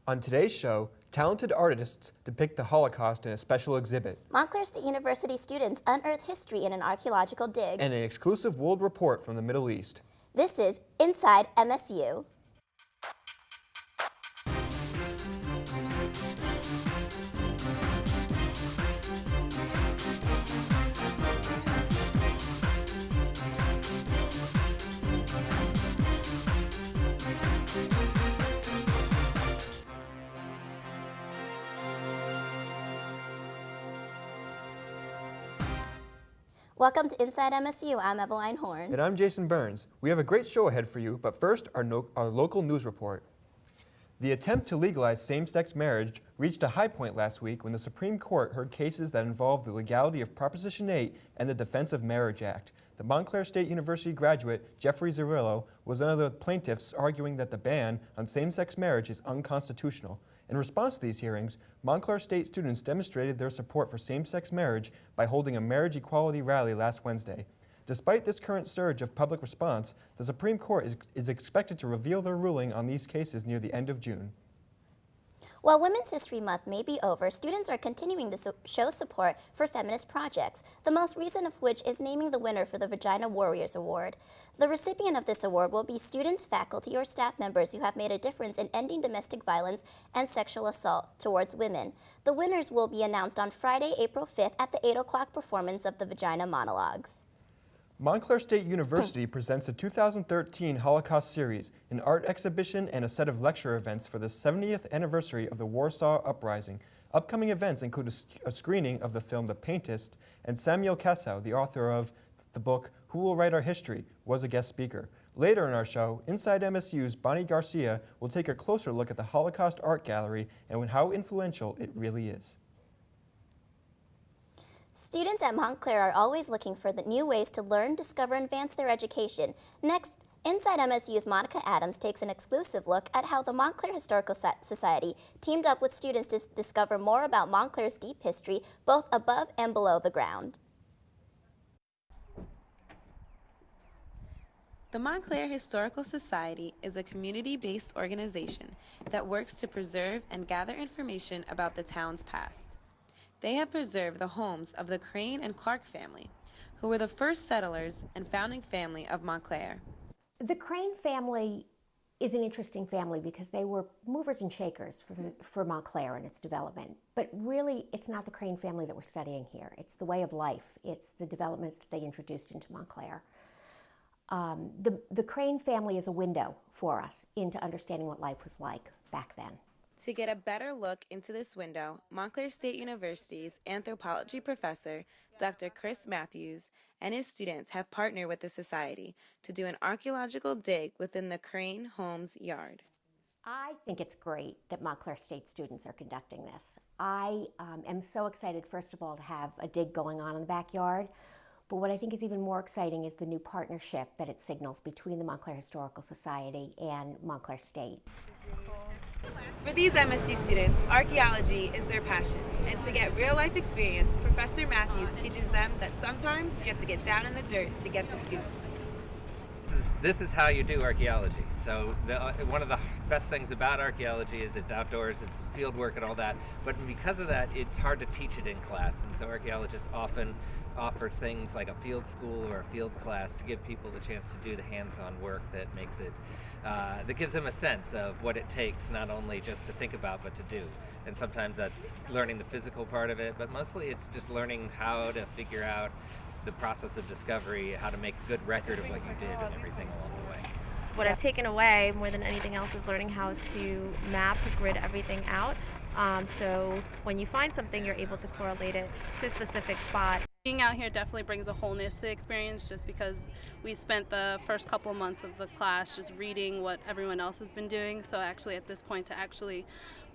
On today's show, talented artists depict the Holocaust in a special exhibit. Montclair State University students unearth history in an archaeological dig. And an exclusive world report from the Middle East. This is Inside MSU. Welcome to Inside MSU. I'm Eveline Horn. And I'm Jason Burns. We have a great show ahead for you, but first, our local news report. The attempt to legalize same-sex marriage reached a high point last week when the Supreme Court heard cases that involved the legality of Proposition 8 and the Defense of Marriage Act. The Montclair State University graduate, Jeffrey Zerillo, was one of the plaintiffs arguing that the ban on same-sex marriage is unconstitutional. In response to these hearings, Montclair State students demonstrated their support for same-sex marriage by holding a marriage equality rally last Wednesday. Despite this current surge of public response, the Supreme Court is expected to reveal their ruling on these cases near the end of June. While Women's History Month may be over, students are continuing to show support for feminist projects, the most recent of which is naming the winner for the Vagina Warriors Award. The recipient of this award will be students, faculty, or staff members who have made a difference in ending domestic violence and sexual assault towards women. The winners will be announced on Friday, April 5th at the 8 o'clock performance of the Vagina Monologues. Montclair State University presents the 2013 Holocaust Series, an art exhibition and a set of lecture events for the 70th anniversary of the Warsaw Uprising. Upcoming events include a screening of the film The Paintist, and Samuel Kassow, the author of the book Who Will Write Our History, was a guest speaker. Later in our show, Inside MSU's Bonnie Garcia will take a closer look at the Holocaust Art Gallery and how influential it really is. Students at Montclair are always looking for the new ways to learn, discover, and advance their education. Next, Inside MSU's Monica Adams takes an exclusive look at how the Montclair Historical Society teamed up with students to discover more about Montclair's deep history, both above and below the ground. The Montclair Historical Society is a community-based organization that works to preserve and gather information about the town's past. They have preserved the homes of the Crane and Clark family, who were the first settlers and founding family of Montclair. The Crane family is an interesting family because they were movers and shakers for Montclair and its development. But really, it's not the Crane family that we're studying here. It's the way of life. It's the developments that they introduced into Montclair. The Crane family is a window for us into understanding what life was like back then. To get a better look into this window, Montclair State University's anthropology professor, Dr. Chris Matthews, and his students have partnered with the society to do an archaeological dig within the Crane home's yard. I think it's great that Montclair State students are conducting this. I am so excited, first of all, to have a dig going on in the backyard. But what I think is even more exciting is the new partnership that it signals between the Montclair Historical Society and Montclair State. For these MSU students, archaeology is their passion, and to get real-life experience, Professor Matthews teaches them that sometimes you have to get down in the dirt to get the scoop. This is how you do archaeology. So one of the best things about archaeology is it's outdoors, it's field work and all that, but because of that, it's hard to teach it in class, and so archaeologists often offer things like a field school or a field class to give people the chance to do the hands-on work that makes it that gives them a sense of what it takes, not only just to think about, but to do. And sometimes that's learning the physical part of it, but mostly it's just learning how to figure out the process of discovery, how to make a good record of what you did and everything along the way. What I've taken away more than anything else is learning how to map, grid everything out. So when you find something, you're able to correlate it to a specific spot. Being out here definitely brings a wholeness to the experience, just because we spent the first couple of months of the class just reading what everyone else has been doing. So actually at this point, to actually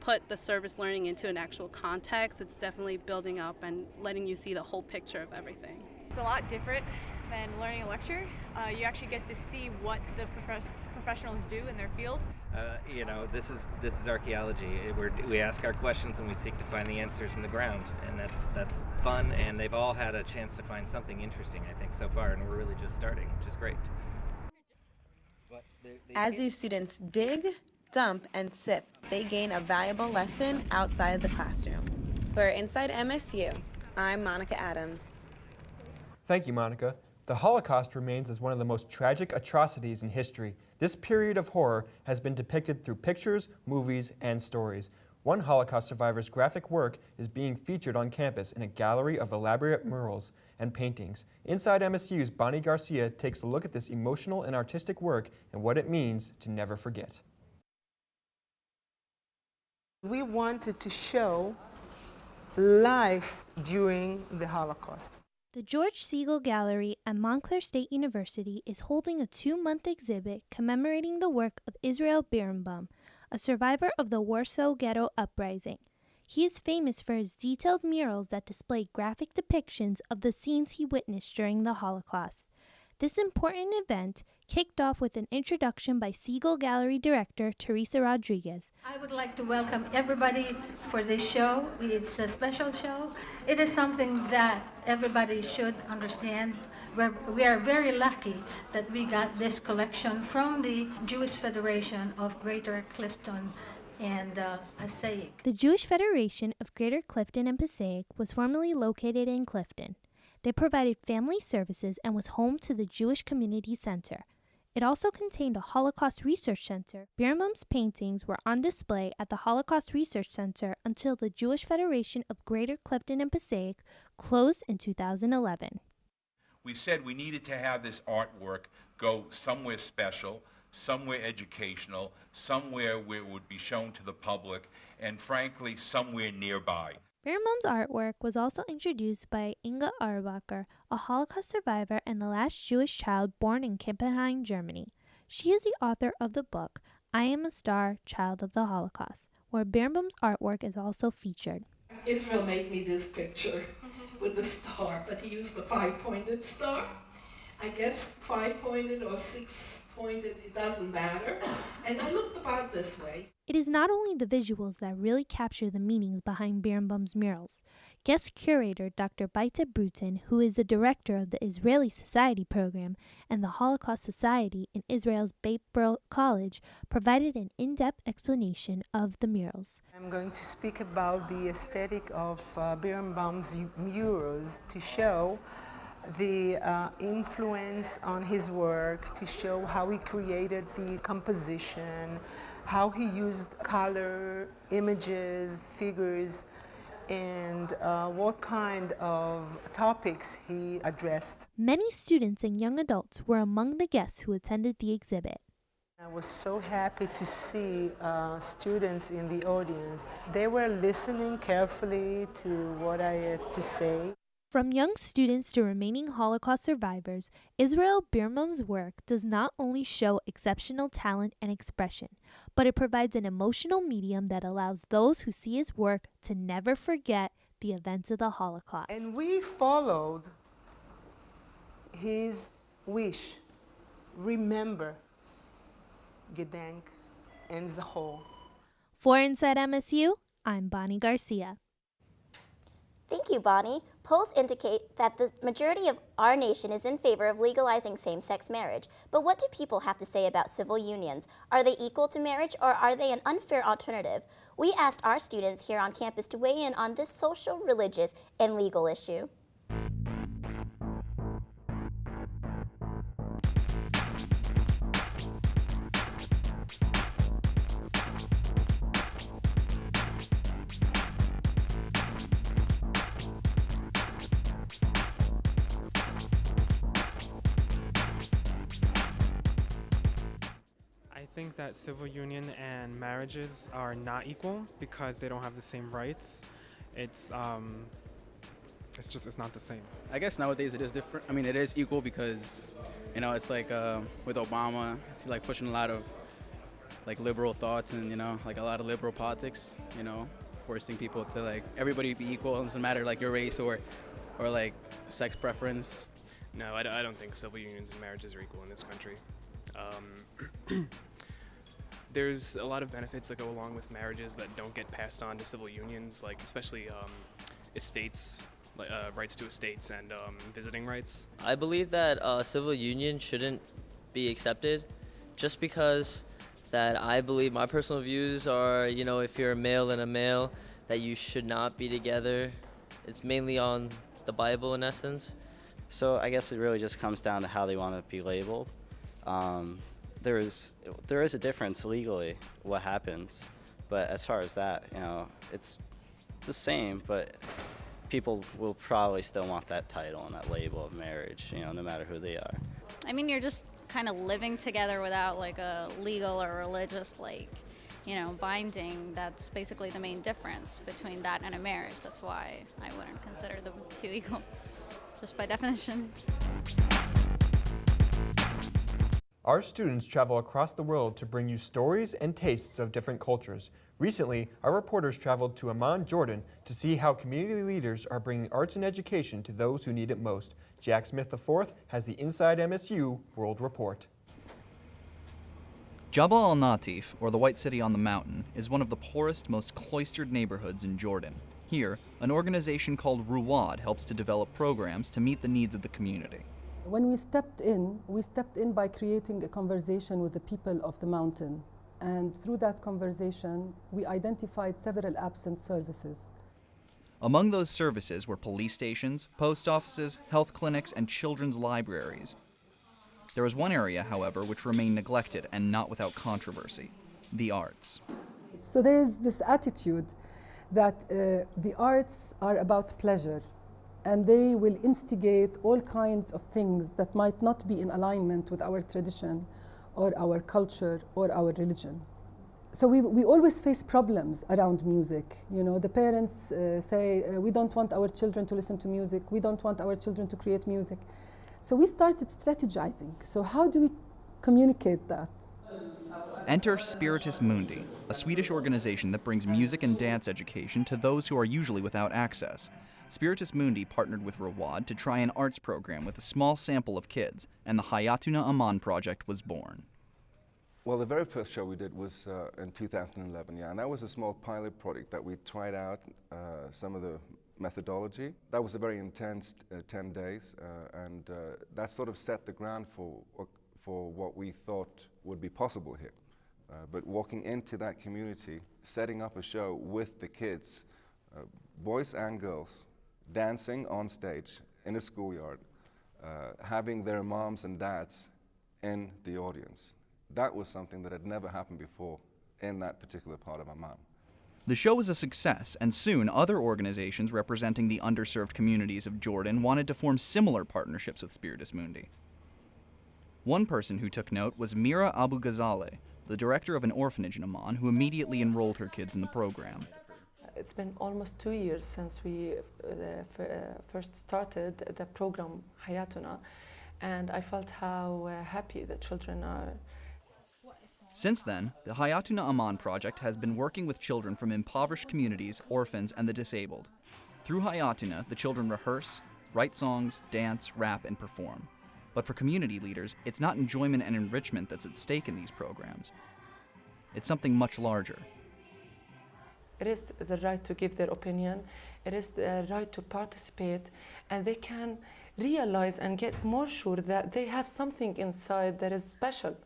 put the service learning into an actual context, it's definitely building up and letting you see the whole picture of everything. It's a lot different than learning a lecture. You actually get to see what the professionals do in their field. This is archaeology. We ask our questions and we seek to find the answers in the ground, and that's fun. And they've all had a chance to find something interesting, I think, so far, and we're really just starting, which is great. As these students dig, dump, and sift, they gain a valuable lesson outside the classroom. For Inside MSU, I'm Monica Adams. Thank you, Monica. The Holocaust remains as one of the most tragic atrocities in history. This period of horror has been depicted through pictures, movies, and stories. One Holocaust survivor's graphic work is being featured on campus in a gallery of elaborate murals and paintings. Inside MSU's Bonnie Garcia takes a look at this emotional and artistic work and what it means to never forget. We wanted to show life during the Holocaust. The George Segal Gallery at Montclair State University is holding a 2-month exhibit commemorating the work of Israel Birnbaum, a survivor of the Warsaw Ghetto Uprising. He is famous for his detailed murals that display graphic depictions of the scenes he witnessed during the Holocaust. This important event kicked off with an introduction by Segal Gallery Director Teresa Rodriguez. I would like to welcome everybody for this show. It's a special show. It is something that everybody should understand. We are very lucky that we got this collection from the Jewish Federation of Greater Clifton and Passaic. The Jewish Federation of Greater Clifton and Passaic was formerly located in Clifton. They provided family services and was home to the Jewish Community Center. It also contained a Holocaust Research Center. Birnbaum's paintings were on display at the Holocaust Research Center until the Jewish Federation of Greater Clifton and Passaic closed in 2011. We said we needed to have this artwork go somewhere special, somewhere educational, somewhere where it would be shown to the public, and frankly, somewhere nearby. Birnbaum's artwork was also introduced by Inga Arbacher, a Holocaust survivor and the last Jewish child born in Kippenheim, Germany. She is the author of the book, I Am a Star, Child of the Holocaust, where Birnbaum's artwork is also featured. Israel made me this picture with the star, but he used the 5-pointed star. I guess 5-pointed or 6-pointed, it doesn't matter. And I looked about this way. It is not only the visuals that really capture the meanings behind Birnbaum's murals. Guest curator Dr. Baita Bruton, who is the director of the Israeli Society program and the Holocaust Society in Israel's Beit Bril College, provided an in-depth explanation of the murals. I'm going to speak about the aesthetic of Birnbaum's murals to show the influence on his work, to show how he created the composition, how he used color, images, figures, and what kind of topics he addressed. Many students and young adults were among the guests who attended the exhibit. I was so happy to see students in the audience. They were listening carefully to what I had to say. From young students to remaining Holocaust survivors, Israel Birnbaum's work does not only show exceptional talent and expression, but it provides an emotional medium that allows those who see his work to never forget the events of the Holocaust. And we followed his wish. Remember, Gedenk and Zachor. For Inside MSU, I'm Bonnie Garcia. Thank you, Bonnie. Polls indicate that the majority of our nation is in favor of legalizing same-sex marriage. But what do people have to say about civil unions? Are they equal to marriage, or are they an unfair alternative? We asked our students here on campus to weigh in on this social, religious, and legal issue. I think that civil union and marriages are not equal because they don't have the same rights. It's not the same. I guess nowadays it is different. I mean, it is equal because, you know, it's like with Obama, he's like pushing a lot of like liberal thoughts and, you know, like a lot of liberal politics, you know, forcing people to like everybody be equal. It doesn't matter like your race or like sex preference. No, I don't think civil unions and marriages are equal in this country. There's a lot of benefits that go along with marriages that don't get passed on to civil unions, like especially estates, rights to estates and visiting rights. I believe that civil union shouldn't be accepted just because that I believe, my personal views are, you know, if you're a male and a male, that you should not be together. It's mainly on the Bible in essence. So I guess it really just comes down to how they want to be labeled. There is a difference legally what happens, but as far as that, you know, it's the same, but people will probably still want that title and that label of marriage, you know, no matter who they are. I mean, you're just kind of living together without like a legal or religious, like, you know, binding. That's basically the main difference between that and a marriage. That's why I wouldn't consider the two equal, just by definition. Our students travel across the world to bring you stories and tastes of different cultures. Recently, our reporters traveled to Amman, Jordan to see how community leaders are bringing arts and education to those who need it most. Jack Smith IV has the Inside MSU World Report. Jabal al-Natif, or the White City on the Mountain, is one of the poorest, most cloistered neighborhoods in Jordan. Here, an organization called Ruwad helps to develop programs to meet the needs of the community. When we stepped in by creating a conversation with the people of the mountain. And through that conversation, we identified several absent services. Among those services were police stations, post offices, health clinics, and children's libraries. There was one area, however, which remained neglected and not without controversy: the arts. So there is this attitude that the arts are about pleasure, and they will instigate all kinds of things that might not be in alignment with our tradition or our culture or our religion. So we always face problems around music. You know, the parents say, we don't want our children to listen to music, we don't want our children to create music. So we started strategizing. So how do we communicate that? Enter Spiritus Mundi, a Swedish organization that brings music and dance education to those who are usually without access. Spiritus Mundi partnered with Ruwad to try an arts program with a small sample of kids, and the Hayatuna Amman project was born. Well, the very first show we did was in 2011, yeah, and that was a small pilot project that we tried out some of the methodology. That was a very intense 10 days, and that sort of set the ground for what we thought would be possible here. But walking into that community, setting up a show with the kids, boys and girls, dancing on stage in a schoolyard, having their moms and dads in the audience. That was something that had never happened before in that particular part of Amman. The show was a success, and soon other organizations representing the underserved communities of Jordan wanted to form similar partnerships with Spiritus Mundi. One person who took note was Mira Abu Ghazaleh, the director of an orphanage in Amman, who immediately enrolled her kids in the program. It's been almost 2 years since we first started the program Hayatuna, and I felt how happy the children are. Since then, the Hayatuna Amman project has been working with children from impoverished communities, orphans, and the disabled. Through Hayatuna, the children rehearse, write songs, dance, rap, and perform. But for community leaders, it's not enjoyment and enrichment that's at stake in these programs. It's something much larger. It is the right to give their opinion, it is the right to participate, and they can realize and get more sure that they have something inside that is special.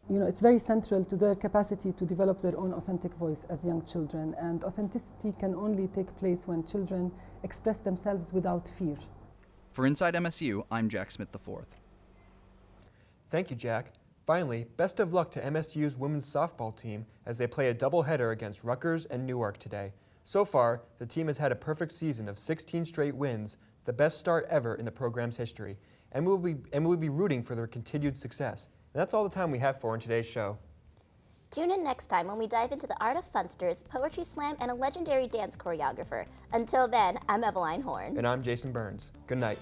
You know, it's very central to their capacity to develop their own authentic voice as young children, and authenticity can only take place when children express themselves without fear. For Inside MSU, I'm Jack Smith IV. Thank you, Jack. Finally, best of luck to MSU's women's softball team as they play a doubleheader against Rutgers and Newark today. So far, the team has had a perfect season of 16 straight wins, the best start ever in the program's history, and we'll be rooting for their continued success. And that's all the time we have for in today's show. Tune in next time when we dive into the art of funsters, poetry slam, and a legendary dance choreographer. Until then, I'm Eveline Horn. And I'm Jason Burns. Good night.